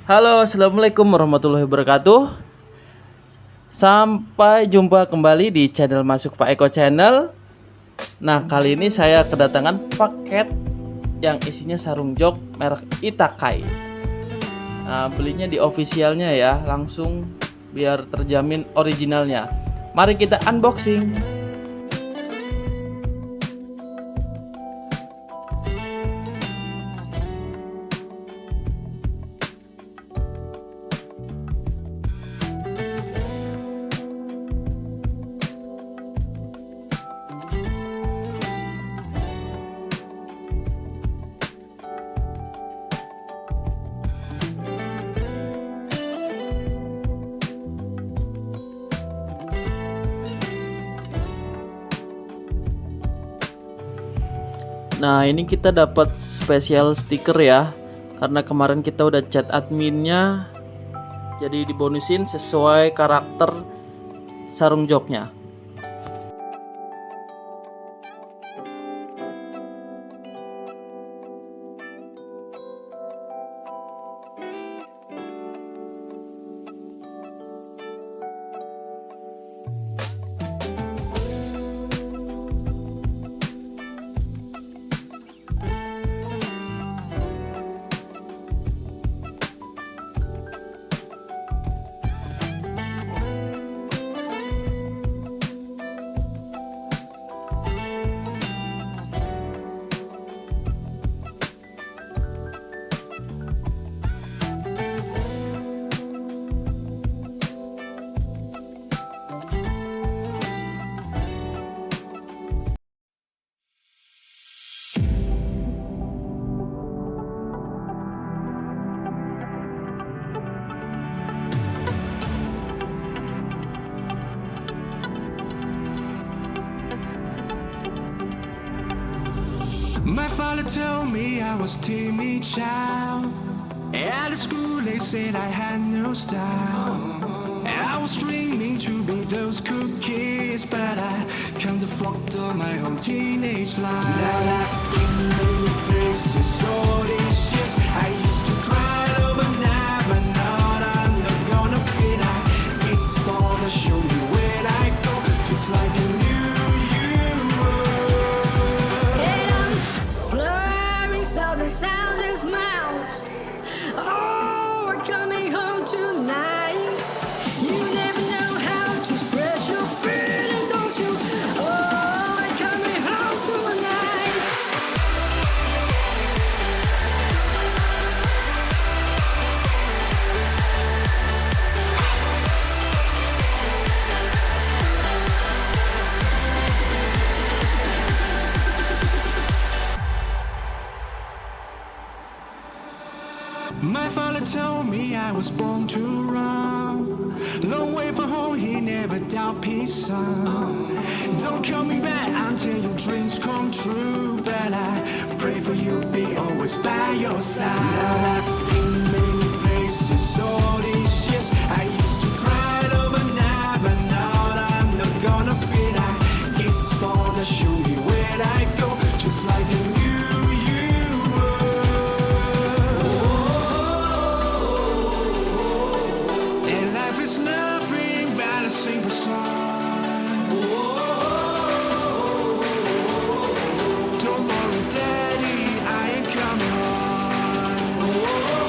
Halo, assalamualaikum warahmatullahi wabarakatuh. Sampai jumpa kembali di channel Masuk Pak Eko Channel. Nah, kali ini saya kedatangan paket yang isinya sarung jok merek iTakai. Nah, belinya di officialnya ya, langsung biar terjamin originalnya. Mari kita unboxing. Nah, ini kita dapat spesial stiker ya, karena kemarin kita udah chat adminnya, jadi dibonusin sesuai karakter sarung joknya. My father told me I was timid child. At the school they said I had no style. I was dreaming to be those cool kids, but I can't afford my whole teenage life. Now I've been many places, all these years I used to cry overnight, but now I'm not gonna fit. I guess the star to show me where I go, just like a new. Sounds and smiles. Oh, we're coming home tonight. You never know how to express your feeling, don't you? Oh, we're coming home tonight. My father told me I was born to run. Long way from home, he never doubt his son. Don't call me back until your dreams come true, but I pray for you, be always by your side. Now I've been many places, all these years I used to cry overnight, but now I'm not gonna fit. I guess the star that show me where I go, just like a new. Oh,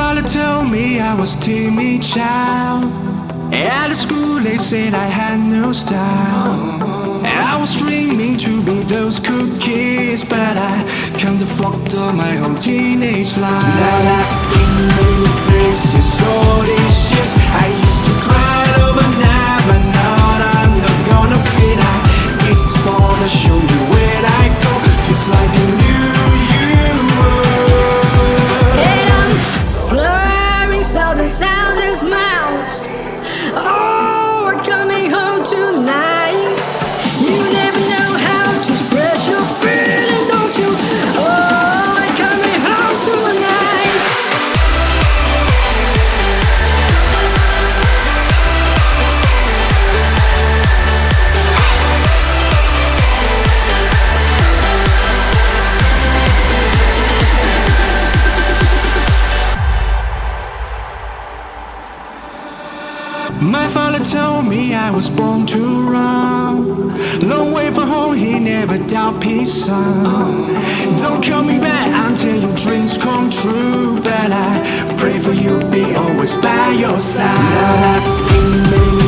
father told me I was timid child. At the school they said I had no style. I was dreaming to be those cool kids, but I can't afford my whole teenage life. Now I've been many places, all these years I used to cry overnight, but now I'm not gonna fit. I guess the star that show me where I go, just like a new you. And I'm fluttering sounds and sounds and smiles. Oh, we're coming home tonight. You never know how to express your feeling, don't you? Oh, we're coming home tonight. My father told me I was born to run. Long way from home, he never doubt his son. Don't call me back until your dreams come true, but I pray for you, be always by your side. Now I've been many